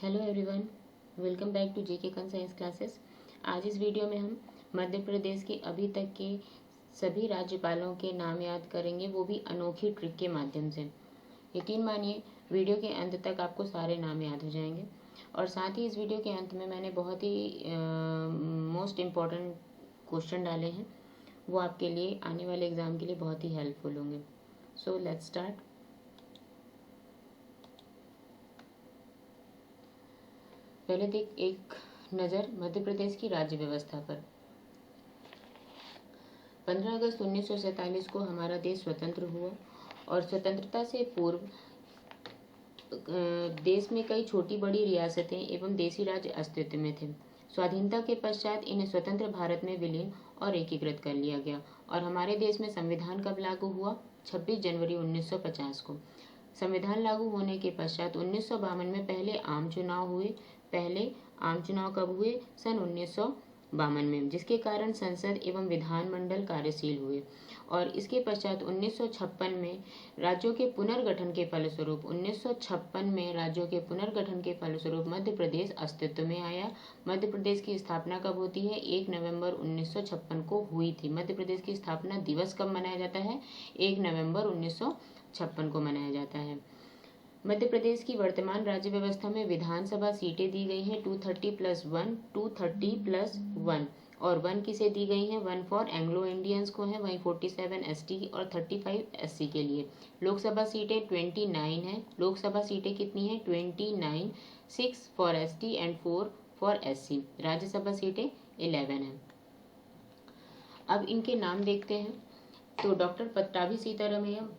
Hello everyone, welcome back to JK कन science classes. आज इस वीडियो में हम मध्य प्रदेश के अभी तक के सभी राज्यपालों के नाम याद करेंगे, वो भी अनोखी ट्रिक के माध्यम से। यकीन मानिए वीडियो के अंत तक आपको सारे नाम याद हो जाएंगे। और साथ ही इस वीडियो के अंत में मैंने बहुत ही मोस्ट इम्पॉर्टेंट क्वेश्चन डाले हैं, वो आपके लिए आने वाले एग्ज़ाम के लिए बहुत ही हेल्पफुल होंगे। So let's start. पहले देख एक नज़र मध्य प्रदेश की राज्य व्यवस्था पर। 15 अगस्त 1947 को हमारा देश स्वतंत्र हुआ और स्वतंत्रता से पूर्व देश में कई छोटी बड़ी रियासतें एवं देसी राज्य अस्तित्व में थे। स्वाधीनता के पश्चात इन्हें स्वतंत्र भारत में विलीन और एकीकृत कर लिया गया और हमारे देश में संविधान कब लागू हुआ? 26 जनवरी 1950 को। संविधान लागू होने के पश्चात 1952 में पहले आम चुनाव हुए। पहले आम चुनाव कब हुए? सन 1952 में, जिसके कारण संसद एवं विधानमंडल कार्यशील हुए। और इसके पश्चात 1956 में राज्यों के पुनर्गठन के फलस्वरूप 1956 में राज्यों के पुनर्गठन के फलस्वरूप मध्य प्रदेश अस्तित्व में आया। मध्य प्रदेश की स्थापना कब होती है? 1 नवंबर 1956 को हुई थी। मध्य प्रदेश की स्थापना दिवस कब मनाया जाता है? 1 नवंबर 1956 को मनाया जाता है। मध्य प्रदेश की वर्तमान राज्य व्यवस्था में विधानसभा सीटें दी गई हैं 230+1, 230+1 और 1 किसे दी गई हैं? 1 फॉर एंग्लो इंडियंस को है, वहीं 47 एसटी और 35 एससी के लिए। लोकसभा सीटें 29 हैं। लोकसभा सीटें कितनी हैं? 29, 6 for ST and 4 for SC. Rajya Sabha सीटें 11 हैं। अब इनके नाम देखते हैं। तो डॉक्टर पट्टाभी सीतारामैया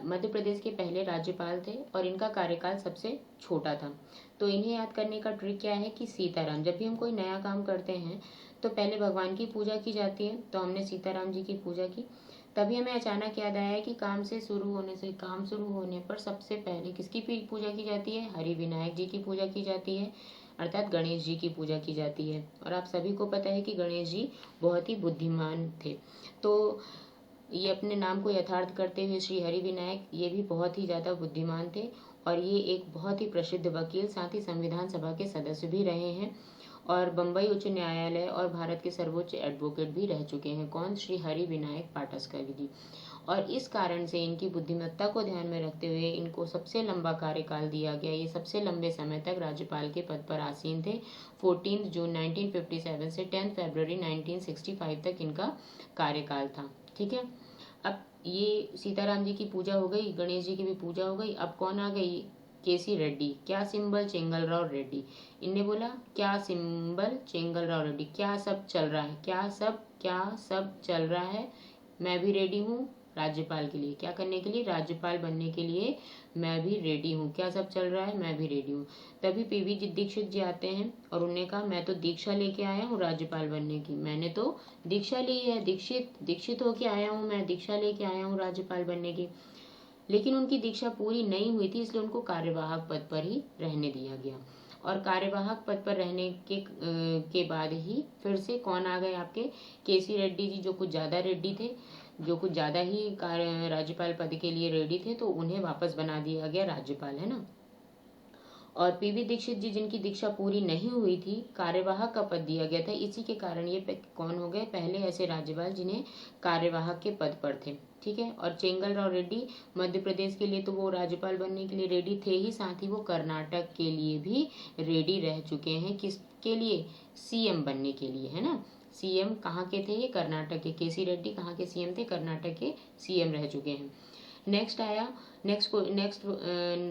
मध्य प्रदेश के पहले राज्यपाल थे और इनका कार्यकाल सबसे छोटा था। तो इन्हें याद करने का ट्रिक क्या है कि सीताराम, जब भी हम कोई नया काम करते हैं तो पहले भगवान की पूजा की जाती है। तो हमने सीताराम जी की पूजा की, तभी हमें अचानक याद आया कि काम शुरू होने पर सबसे पहले किसकी पूजा की जाती है? हरि विनायक जी की पूजा की जाती है, अर्थात गणेश जी की पूजा की जाती है। और आप सभी को पता है कि गणेश जी बहुत ही बुद्धिमान थे। तो ये अपने नाम को यथार्थ करते हुए श्री हरि विनायक, ये भी बहुत ही ज़्यादा बुद्धिमान थे और ये एक बहुत ही प्रसिद्ध वकील, साथ ही संविधान सभा के सदस्य भी रहे हैं और बम्बई उच्च न्यायालय और भारत के सर्वोच्च एडवोकेट भी रह चुके हैं। कौन? श्री हरि विनायक पाटस्कर जी। और इस कारण से इनकी बुद्धिमत्ता को ध्यान में रखते हुए इनको सबसे लंबा कार्यकाल दिया गया। ये सबसे लंबे समय तक राज्यपाल के पद पर आसीन थे। 14 जून 1957 से 10 फरवरी 1965 तक इनका कार्यकाल था। ठीक है, अब ये सीताराम जी की पूजा हो गई, गणेश जी की भी पूजा हो गई। अब कौन आ गई? केसी रेड्डी। क्या सिंबल? चेंगलराव रेड्डी। इनने बोला क्या सिंबल? चेंगलराव रेड्डी। क्या सब चल रहा है? क्या सब चल रहा है? मैं भी रेडी हूँ राज्यपाल के लिए। क्या करने के लिए? राज्यपाल बनने के लिए मैं भी रेडी हूँ। क्या सब चल रहा है? मैं भी रेडी हूँ। तभी पीवी दीक्षित जी आते हैं और उन्होंने कहा मैं तो दीक्षा लेके आया हूँ राज्यपाल बनने की। मैंने तो दीक्षा ली है, दीक्षित होके आया हूँ, मैं दीक्षा लेके आया हूँ राज्यपाल बनने की। लेकिन उनकी दीक्षा पूरी नहीं हुई थी, इसलिए उनको कार्यवाहक पद पर ही रहने दिया गया। और कार्यवाहक पद पर रहने के बाद ही फिर से कौन आ गए? आपके केसी रेड्डी जी, जो कुछ ज़्यादा रेड्डी थे, जो कुछ ज़्यादा ही राज्यपाल पद के लिए रेडी थे, तो उन्हें वापस बना दिया गया राज्यपाल, है ना। और पीवी दीक्षित जी, जिनकी दीक्षा पूरी नहीं हुई थी, कार्यवाहक का पद दिया गया था। इसी के कारण ये कौन हो गए? पहले ऐसे राज्यपाल जिन्हें कार्यवाहक के पद पर थे। ठीक है। और चेंगलराव रेड्डी मध्य प्रदेश के लिए तो वो राज्यपाल बनने के लिए रेडी थे ही, साथ ही वो कर्नाटक के लिए भी रेडी रह चुके हैं। किसके लिए? सीएम बनने के लिए, है ना। सीएम कहाँ के थे? ये कर्नाटक के। केसी रेड्डी कहाँ के सीएम थे? कर्नाटक के सीएम रह चुके हैं। नेक्स्ट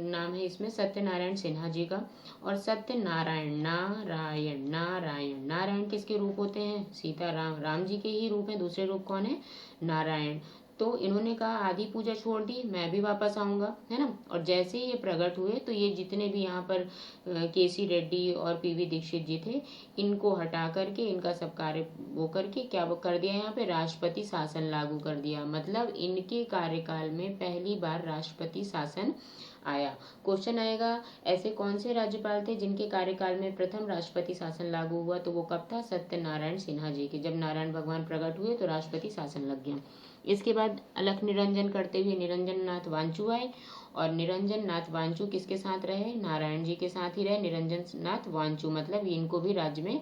नाम है इसमें सत्यनारायण सिन्हा जी का। और सत्यनारायण, नारायण किसके रूप होते हैं? सीताराम, राम जी के ही रूप हैं। दूसरे रूप कौन है? नारायण। तो इन्होंने कहा आदि पूजा छोड़ दी, मैं भी वापस आऊंगा, है ना। और जैसे ही ये प्रकट हुए तो ये जितने भी यहाँ पर केसी रेड्डी और पीवी दीक्षित जी थे, इनको हटा करके, इनका सब कार्य वो करके क्या वो कर दिया, यहाँ पे राष्ट्रपति शासन लागू कर दिया। मतलब इनके कार्यकाल में पहली बार राष्ट्रपति शासन आया। क्वेश्चन आएगा ऐसे कौन से राज्यपाल थे जिनके कार्यकाल में प्रथम राष्ट्रपति शासन लागू हुआ? तो वो कब था? सत्यनारायण सिन्हा जी के। जब नारायण भगवान प्रकट हुए तो राष्ट्रपति शासन लग गया। इसके बाद अलख निरंजन करते हुए निरंजन नाथ वांचू आए और निरंजन नाथ वांचू किसके साथ रहे? नारायण जी के साथ ही रहे। निरंजन नाथ वांचू मतलब इनको भी राज्य में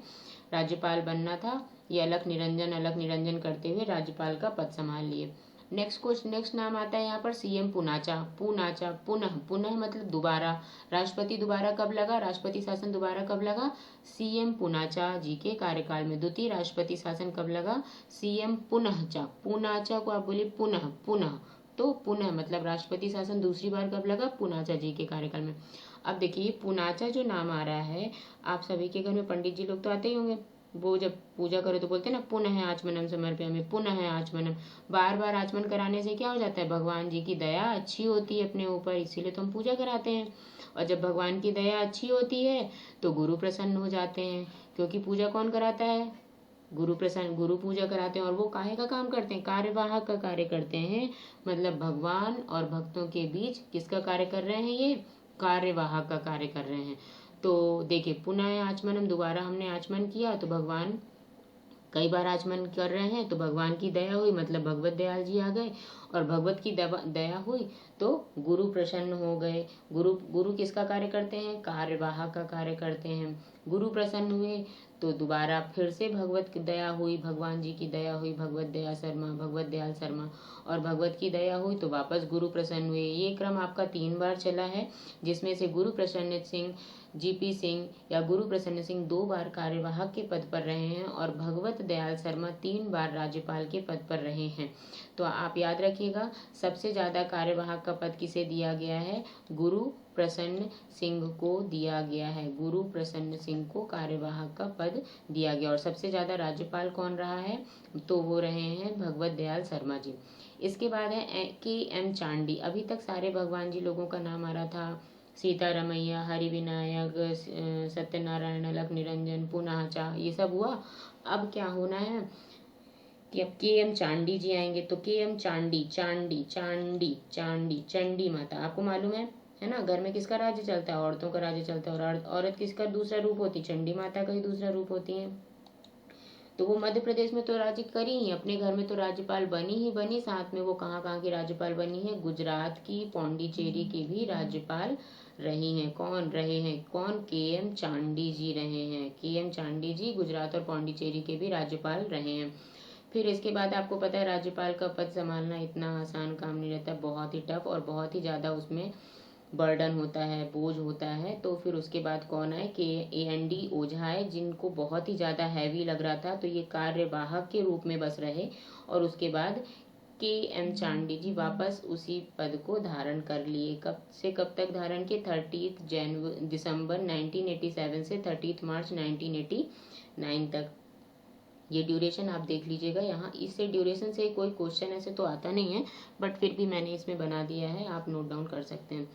राज्यपाल बनना था। ये अलग निरंजन करते हुए राज्यपाल का पद संभाल लिए। नेक्स्ट नाम आता है यहाँ पर सीएम पुनाचा। पुनः मतलब दोबारा। राष्ट्रपति दोबारा कब लगा? राष्ट्रपति शासन दोबारा कब लगा? सीएम पुनाचा जी के कार्यकाल में। द्वितीय राष्ट्रपति शासन कब लगा? सीएम पुनाचा को आप बोलिए पुनः तो पुनः मतलब राष्ट्रपति शासन दूसरी बार कब लगा? पुनाचा जी के कार्यकाल में। अब देखिए पुनाचा जो नाम आ रहा है, आप सभी के घर में पंडित जी लोग तो आते ही होंगे। वो जब पूजा करो तो बोलते हैं ना पुनः आचमनम समर्पयामि, पुनः आचमनम। बार बार आचमन कराने से क्या हो जाता है? भगवान जी की दया अच्छी होती है अपने ऊपर, इसीलिए तो हम पूजा कराते हैं। और जब भगवान की दया अच्छी होती है तो गुरु प्रसन्न हो जाते हैं, क्योंकि पूजा कौन कराता है? गुरु पूजा कराते हैं। और वो काहे का काम करते हैं? कार्यवाहक का कार्य करते हैं। मतलब भगवान और भक्तों के बीच किसका कार्य कर रहे हैं? ये कार्यवाहक का कार्य कर रहे हैं। तो देखिए पुनः आचमनम, दोबारा हमने आचमन किया तो भगवान कई बार आचमन कर रहे हैं तो भगवान की दया हुई, मतलब भगवत दयाल जी आ गए। और भगवत की दया हुई तो गुरु प्रसन्न हो गए। गुरु किसका कार्य करते हैं? कार्यवाहक का कार्य करते हैं। गुरु प्रसन्न हुए तो दोबारा फिर से भगवत की दया हुई, भगवान जी की दया हुई, भगवत दयाल शर्मा। और भगवत की दया हुई तो वापस गुरु प्रसन्न हुए। ये क्रम आपका 3 बार चला है, जिसमें से गुरु प्रसन्न सिंह, जीपी सिंह या गुरु प्रसन्न सिंह 2 बार कार्यवाहक के पद पर रहे हैं और भगवत दयाल शर्मा 3 बार राज्यपाल के पद पर रहे हैं। तो आप याद रखिएगा, सबसे ज्यादा कार्यवाहक का पद किसे दिया गया है? गुरु प्रसन्न सिंह को दिया गया है। गुरु प्रसन्न सिंह को कार्यवाहक का पद दिया गया। और सबसे ज्यादा राज्यपाल कौन रहा है? तो वो रहे हैं भगवत दयाल शर्मा जी। इसके बाद है के.एम. चांडी। अभी तक सारे भगवान जी लोगों का नाम आ रहा था, सीतारमैया, हरिविनायक, सत्यनारायण, अलख निरंजन, पुनाचा, ये सब हुआ। अब क्या होना है कि अब के.एम. चांडी जी आएंगे। तो के.एम. चांडी चंडी माता, आपको मालूम है ना, घर में किसका राज्य चलता है? औरतों का राज्य चलता है। और औरत किसका दूसरा रूप होती है? चंडी माता का ही दूसरा रूप होती है। तो वो मध्य प्रदेश में तो राज्य करी ही, अपने घर में तो राज्यपाल बनी। साथ में वो कहाँ कहाँ की राज्यपाल बनी है? गुजरात की, पौंडीचेरी की भी राज्यपाल रही हैं। कौन रहे हैं? के.एम. चांडी जी रहे हैं। के.एम. चांडी जी गुजरात और पौंडीचेरी के भी राज्यपाल रहे हैं। फिर इसके बाद आपको पता है राज्यपाल का पद संभालना इतना आसान काम नहीं रहता, बहुत ही टफ और बहुत ही ज़्यादा उसमें बर्डन होता है, बोझ होता है। तो फिर उसके बाद कौन आए? के.एन.डी. ओझा है, जिनको बहुत ही ज़्यादा हैवी लग रहा था, तो ये कार्यवाहक के रूप में बस रहे। और उसके बाद के.एम. चांडी जी वापस उसी पद को धारण कर लिए। कब से कब तक धारण किए? 30 दिसंबर 1987 से 30 मार्च 1989 तक। ये ड्यूरेशन आप देख लीजिएगा यहाँ। इससे ड्यूरेशन से कोई क्वेश्चन ऐसे तो आता नहीं है, बट फिर भी मैंने इसमें बना दिया है, आप नोट डाउन कर सकते हैं।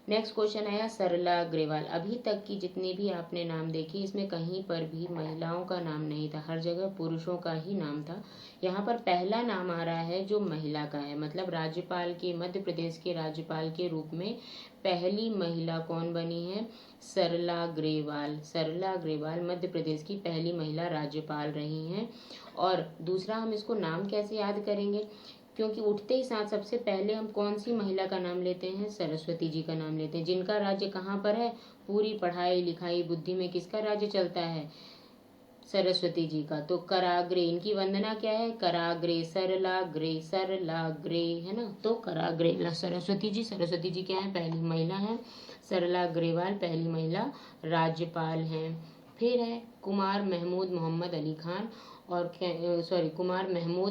नेक्स्ट क्वेश्चन आया सरला अग्रवाल। अभी तक की जितने भी आपने नाम देखे, इसमें कहीं पर भी महिलाओं का नाम नहीं था, हर जगह पुरुषों का ही नाम था। यहाँ पर पहला नाम आ रहा है जो महिला का है, मतलब राज्यपाल के, मध्य प्रदेश के राज्यपाल के रूप में पहली महिला कौन बनी है? सरला अग्रवाल मध्य प्रदेश की पहली महिला राज्यपाल रही हैं। और दूसरा, हम इसको नाम कैसे याद करेंगे? क्योंकि उठते ही साथ सबसे पहले हम कौन सी महिला का नाम लेते हैं? सरस्वती जी का नाम लेते हैं, जिनका राज्य कहाँ पर है? पूरी पढ़ाई लिखाई बुद्धि में किसका राज्य चलता है? सरस्वती जी का। तो कराग्रे, इनकी वंदना क्या है? कराग्रे, सरलाग्रे है ना, तो कराग्रे सरस्वती जी क्या है? पहली महिला है। सरला अग्रवाल पहली महिला राज्यपाल हैं। फिर है कुमार महमूद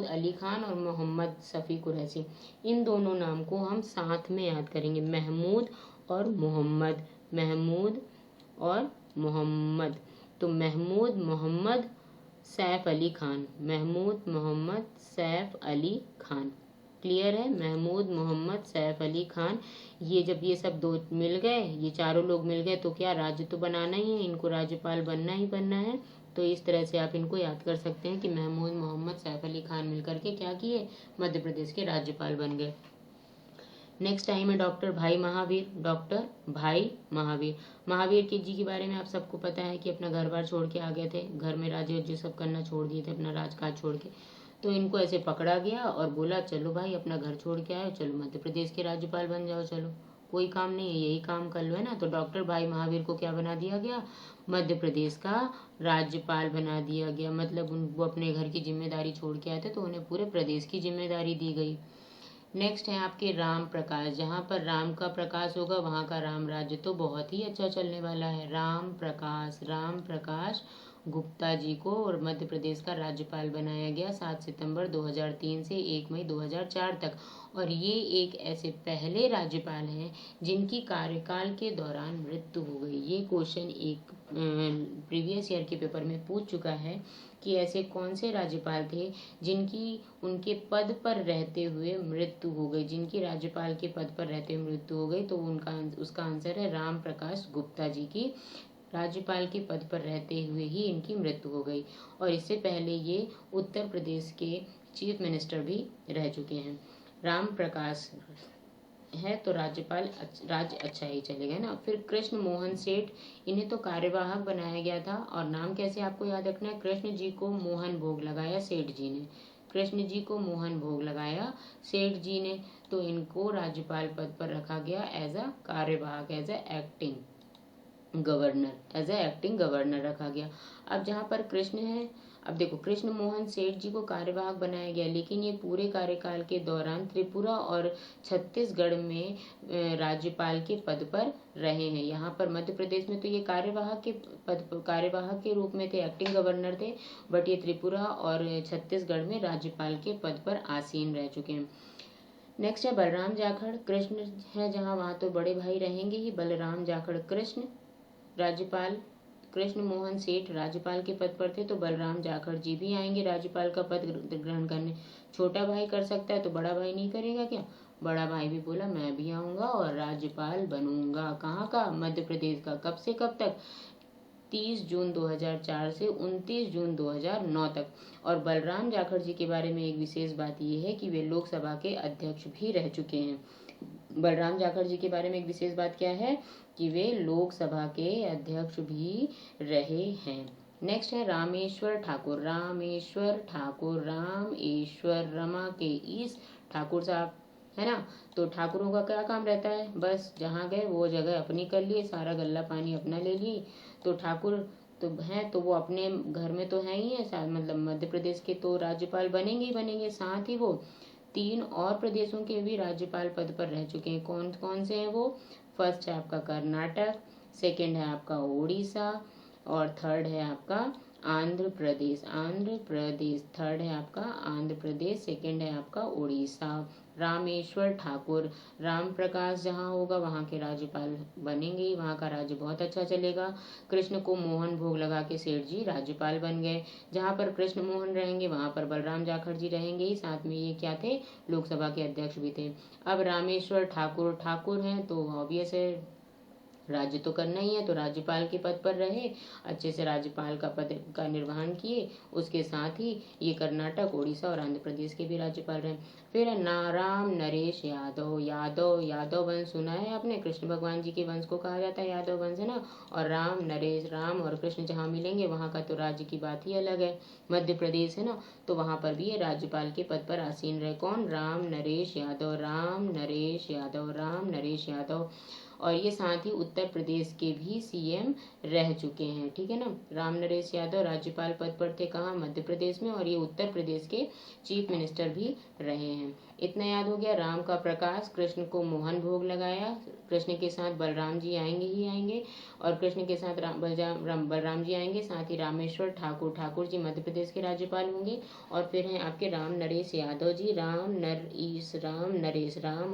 अली खान और मोहम्मद शफी कुरैशी। इन दोनों नाम को हम साथ में याद करेंगे, महमूद और मोहम्मद। तो महमूद मोहम्मद सैफ अली खान, क्लियर है? महमूद मोहम्मद सैफ अली खान। ये जब ये सब दो मिल गए, ये चारों लोग मिल गए, तो क्या राज्य तो बनाना ही है, इनको राज्यपाल बनना ही बनना है। तो इस तरह से आप इनको याद कर सकते हैं कि महमूद मोहम्मद सैफ अली खान मिलकर के क्या किए? मध्य प्रदेश के राज्यपाल बन गए। नेक्स्ट टाइम है डॉक्टर भाई महावीर। महावीर के जी के बारे में आप सबको पता है कि अपना घर बार छोड़ के आ गए थे, घर में राज्य सब करना छोड़ दिए थे, अपना राजकाज छोड़ के। तो इनको ऐसे पकड़ा गया और बोला चलो भाई अपना घर छोड़ के आए, चलो मध्य प्रदेश के राज्यपाल बन जाओ, चलो कोई काम नहीं है, यही काम कर लो, है ना। तो डॉक्टर भाई महावीर को क्या बना दिया गया, मध्य प्रदेश का राज्यपाल बना दिया गया। मतलब वो अपने घर की जिम्मेदारी छोड़ के आए थे, तो उन्हें पूरे प्रदेश की जिम्मेदारी दी गई। नेक्स्ट है आपके राम प्रकाश। जहाँ पर राम का प्रकाश होगा वहाँ का राम राज्य तो बहुत ही अच्छा चलने वाला है। राम प्रकाश गुप्ता जी को और मध्य प्रदेश का राज्यपाल बनाया गया 7 सितंबर 2003 से 1 मई 2004 तक। और ये एक ऐसे पहले राज्यपाल हैं जिनकी कार्यकाल के दौरान मृत्यु हो गई। ये क्वेश्चन एक प्रीवियस ईयर के पेपर में पूछ चुका है कि ऐसे कौन से राज्यपाल थे जिनकी उनके पद पर रहते हुए मृत्यु हो गई, जिनकी राज्यपाल के पद पर रहते हुए मृत्यु हो गई। तो उसका आंसर है राम प्रकाश गुप्ता जी की राज्यपाल के पद पर रहते हुए ही इनकी मृत्यु हो गई। और इससे पहले ये उत्तर प्रदेश के चीफ मिनिस्टर भी रह चुके हैं। राम प्रकाश है तो राज्य अच्छा ही चलेगा ना। फिर कृष्ण मोहन सेठ, इन्हें तो कार्यवाहक बनाया गया था। और नाम कैसे आपको याद रखना है, कृष्ण जी को मोहन भोग लगाया सेठ जी ने, कृष्ण जी को मोहन भोग लगाया सेठ जी ने, तो इनको राज्यपाल पद पर रखा गया एज अ कार्यवाहक, एज अ एक्टिंग गवर्नर रखा गया। अब जहाँ पर कृष्ण है, अब देखो कृष्ण मोहन सेठ जी को कार्यवाहक बनाया गया, लेकिन ये पूरे कार्यकाल के दौरान त्रिपुरा और छत्तीसगढ़ में राज्यपाल के पद पर रहे हैं। यहाँ पर मध्य प्रदेश में तो ये कार्यवाहक के रूप में थे, एक्टिंग गवर्नर थे, बट ये त्रिपुरा और छत्तीसगढ़ में राज्यपाल के पद पर आसीन रह चुके हैं। नेक्स्ट है बलराम जाखड़। कृष्ण है जहाँ, वहाँ तो बड़े भाई रहेंगे ही। बलराम जाखड़ कृष्ण राज्यपाल, कृष्ण मोहन सेठ राज्यपाल के पद पर थे, तो बलराम जाखड़ जी भी आएंगे राज्यपाल का पद ग्रहण करने। छोटा भाई कर सकता है तो बड़ा भाई नहीं करेगा क्या? बड़ा भाई भी बोला मैं भी आऊंगा और राज्यपाल बनूंगा। कहाँ का? मध्य प्रदेश का। कब से कब तक? 30 जून 2004 से 29 जून 2009 तक। और बलराम जाखड़ जी के बारे में एक विशेष बात यह है कि वे लोकसभा के अध्यक्ष भी रह चुके हैं। बलराम जाखड़ जी के बारे में एक विशेष बात क्या है कि वे लोकसभा के अध्यक्ष भी रहे हैं। नेक्स्ट है रामेश्वर ठाकुर। रामेश्वर रमा के ईस ठाकुर साहब, है ना। तो ठाकुरों का क्या काम रहता है? बस जहाँ गए वो जगह अपनी कर लिए, सारा गल्ला पानी अपना ले लिए। तो ठाकुर तो हैं, तो वो अपने घर में तो है ही है, मतलब मध्य प्रदेश के तो राज्यपाल बनेंगे ही बनेंगे। साथ ही वो 3 और प्रदेशों के भी राज्यपाल पद पर रह चुके हैं। कौन कौन से हैं वो? फर्स्ट है आपका कर्नाटक, सेकंड है आपका उड़ीसा, और थर्ड है आपका आंध्र प्रदेश। थर्ड है आपका आंध्र प्रदेश, सेकंड है आपका उड़ीसा। रामेश्वर ठाकुर, राम प्रकाश जहाँ होगा वहाँ के राज्यपाल बनेंगे ही, वहाँ का राज्य बहुत अच्छा चलेगा। कृष्ण को मोहन भोग लगा के सेठ जी राज्यपाल बन गए। जहाँ पर कृष्ण मोहन रहेंगे वहाँ पर बलराम जाखड़ जी रहेंगे ही, साथ में ये क्या थे? लोकसभा के अध्यक्ष भी थे। अब रामेश्वर ठाकुर हैं तो ऑब्वियस है राज्य तो करना ही है, तो राज्यपाल के पद पर रहे, अच्छे से राज्यपाल का पद का निर्वहन किए। उसके साथ ही ये कर्नाटक, उड़ीसा और आंध्र प्रदेश के भी राज्यपाल रहे। फिर राम नरेश यादव वंश सुना है आपने? कृष्ण भगवान जी के वंश को कहा जाता है यादव वंश, है ना। और राम और कृष्ण जहाँ मिलेंगे वहाँ का तो राज्य की बात ही अलग है। मध्य प्रदेश है ना, तो वहाँ पर भी ये राज्यपाल के पद पर आसीन रहे। कौन? राम नरेश यादव। और ये साथ ही उत्तर प्रदेश के भी सीएम रह चुके हैं, ठीक है ना। राम नरेश यादव राज्यपाल पद पर थे, कहाँ? मध्य प्रदेश में। और ये उत्तर प्रदेश के चीफ मिनिस्टर भी रहे हैं। इतना याद हो गया। राम का प्रकाश, कृष्ण को मोहन भोग लगाया, कृष्ण के साथ बलराम जी आएंगे ही आएंगे, और कृष्ण के साथ बलराम जी आएंगे, साथ ही रामेश्वर ठाकुर जी मध्य प्रदेश के राज्यपाल होंगे। और फिर हैं आपके राम नरेश यादव जी, राम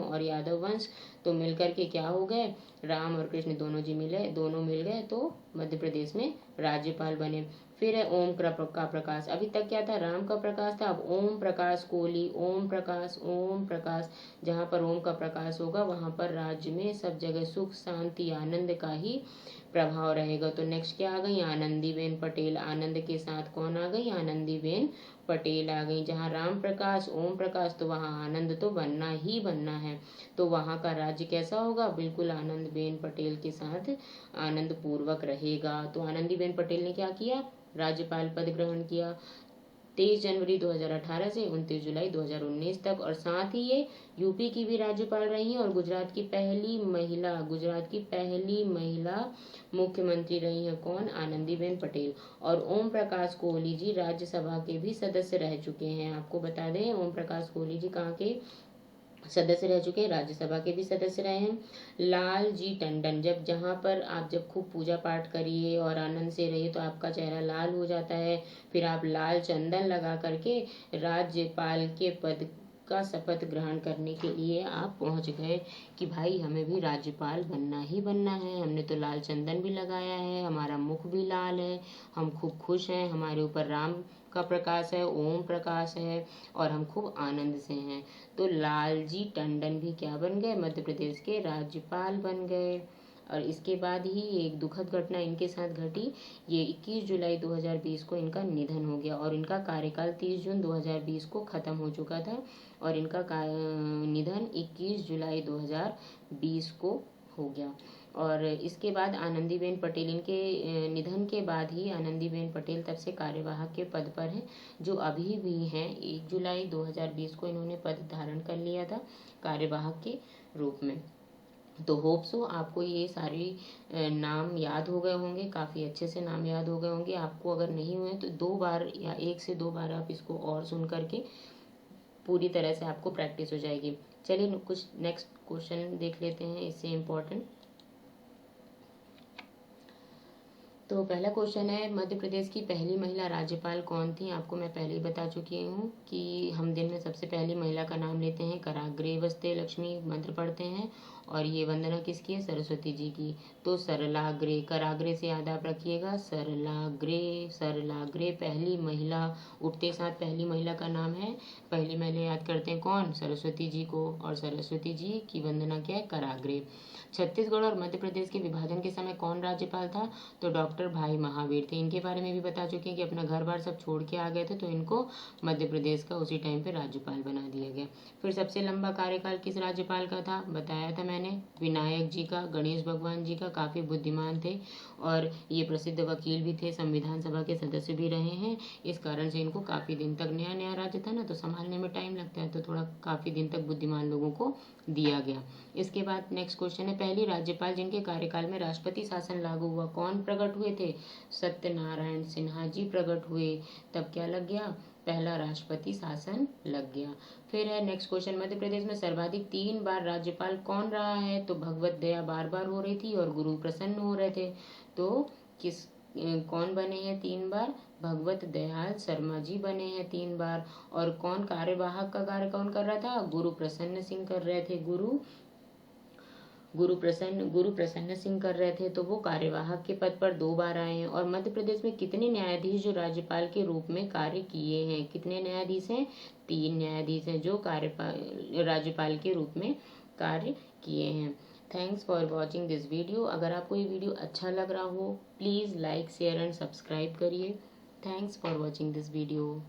और यादव वंश तो मिलकर के क्या हो गए? राम और कृष्ण दोनों मिल गए तो मध्य प्रदेश में राज्यपाल बने। फिर है ओम का प्रकाश। अभी तक क्या था? राम का प्रकाश था, अब ओम प्रकाश कोहली। ओम प्रकाश जहाँ पर ओम का प्रकाश होगा वहाँ पर राज्य में सब जगह सुख शांति आनंद का ही प्रभाव रहेगा। तो नेक्स्ट क्या आ गई? आनंदीबेन पटेल। आनंद के साथ कौन आ गई? आनंदीबेन पटेल आ गई। जहाँ राम प्रकाश, ओम प्रकाश, तो वहाँ आनंद तो बनना ही बनना है। तो वहाँ का राज्य कैसा होगा? बिल्कुल आनंदीबेन पटेल के साथ आनंद पूर्वक रहेगा। तो आनंदीबेन पटेल ने क्या किया? राज्यपाल पद ग्रहण किया। 23 जनवरी 2018 से 29 जुलाई 2019 तक। और साथ ही ये यूपी की भी राज्यपाल रही हैं और गुजरात की पहली महिला मुख्यमंत्री रही हैं। कौन? आनंदीबेन पटेल। और ओम प्रकाश कोहली जी राज्यसभा के भी सदस्य रह चुके हैं। आपको बता दें, ओम प्रकाश कोहली जी कहाँ के सदस्य रह चुके हैं? राज्यसभा के भी सदस्य रहे हैं। लाल जी टंडन, जब खूब पूजा पाठ करिए और आनंद से रहिए तो आपका चेहरा लाल हो जाता है, फिर आप लाल चंदन लगा करके राज्यपाल के पद का शपथ ग्रहण करने के लिए आप पहुंच गए कि भाई हमें भी राज्यपाल बनना ही बनना है। हमने तो लाल चंदन भी लगाया है, हमारा मुख भी लाल है, हम खूब खुश हैं, हमारे ऊपर राम का प्रकाश है, ओम प्रकाश है और हम खूब आनंद से हैं। तो लालजी टंडन भी क्या बन गए? मध्य प्रदेश के राज्यपाल बन गए। और इसके बाद ही एक दुखद घटना इनके साथ घटी। ये 21 जुलाई 2020 को इनका निधन हो गया और इनका कार्यकाल 30 जून 2020 को ख़त्म हो चुका था और इनका निधन 21 जुलाई 2020 को हो गया। और इसके बाद आनंदीबेन पटेल, इनके निधन के बाद ही आनंदीबेन पटेल तब से कार्यवाहक के पद पर हैं, जो अभी भी हैं। 1 जुलाई 2020 को इन्होंने पद धारण कर लिया था कार्यवाहक के रूप में। तो होप सो आपको ये सारे नाम याद हो गए होंगे, काफ़ी अच्छे से नाम याद हो गए होंगे। आपको अगर नहीं हुए तो 2 बार या 1 से 2 बार आप इसको और सुन करके पूरी तरह से आपको प्रैक्टिस हो जाएगी। चलिए कुछ नेक्स्ट क्वेश्चन देख लेते हैं इससे इम्पोर्टेंट। तो पहला क्वेश्चन है, मध्य प्रदेश की पहली महिला राज्यपाल कौन थी? आपको मैं पहले ही बता चुकी हूँ कि हम दिन में सबसे पहली महिला का नाम लेते हैं, कराग्रे वस्ते लक्ष्मी मंत्र पढ़ते हैं और ये वंदना किसकी है? सरस्वती जी की। तो सरलाग्रे, कराग्रे से याद आप रखिएगा, सरलाग्रे पहली महिला। उठते साथ पहली महिला का नाम है, पहली महिला याद करते हैं कौन? सरस्वती जी को। और सरस्वती जी की वंदना क्या है? कराग्रे। छत्तीसगढ़ और मध्य प्रदेश के विभाजन के समय कौन राज्यपाल था? तो डॉक्टर भाई महावीर थे। इनके बारे में भी बता चुके हैं कि अपना घर बार सब छोड़ के आ गए थे, तो इनको मध्य प्रदेश का उसी टाइम पे राज्यपाल बना दिया गया। फिर सबसे लंबा कार्यकाल किस राज्यपाल का था? बताया था मैंने, विनायक जी का, गणेश भगवान जी का। काफ़ी बुद्धिमान थे और ये प्रसिद्ध वकील भी थे, संविधान सभा के सदस्य भी रहे हैं। इस कारण से इनको काफ़ी दिन तक, नया नया राज्य था ना तो संभालने में टाइम लगता है, तो थोड़ा काफ़ी दिन तक बुद्धिमान लोगों को दिया गया। इसके बाद नेक्स्ट क्वेश्चन है, पहली राज्यपाल जिनके कार्यकाल में राष्ट्रपति शासन लागू हुआ, कौन प्रकट हुए थे? सत्यनारायण सिन्हा जी प्रकट हुए। तब क्या लग गया? पहला राष्ट्रपति शासन लग गया। फिर है नेक्स्ट क्वेश्चन, मध्य प्रदेश में सर्वाधिक 3 बार राज्यपाल कौन रहा है? तो भगवत दया बार बार हो रही थी और गुरु प्रसन्न हो रहे थे। तो कौन बने हैं 3 बार? भगवत दयाल शर्मा जी बने हैं 3 बार। और कौन कार्यवाहक का कार्य कौन कर रहा था? गुरु प्रसन्न सिंह कर रहे थे। गुरु प्रसन्न सिंह कर रहे थे, तो वो कार्यवाहक के पद पर 2 बार आए हैं। और मध्य प्रदेश में कितने न्यायाधीश जो राज्यपाल के रूप में कार्य किए हैं? कितने न्यायाधीश हैं? 3 न्यायाधीश हैं जो राज्यपाल के रूप में कार्य किए हैं। Thanks for watching this video. अगर आपको ये वीडियो अच्छा लग रहा हो, please like share and subscribe करिए। Thanks for watching this video.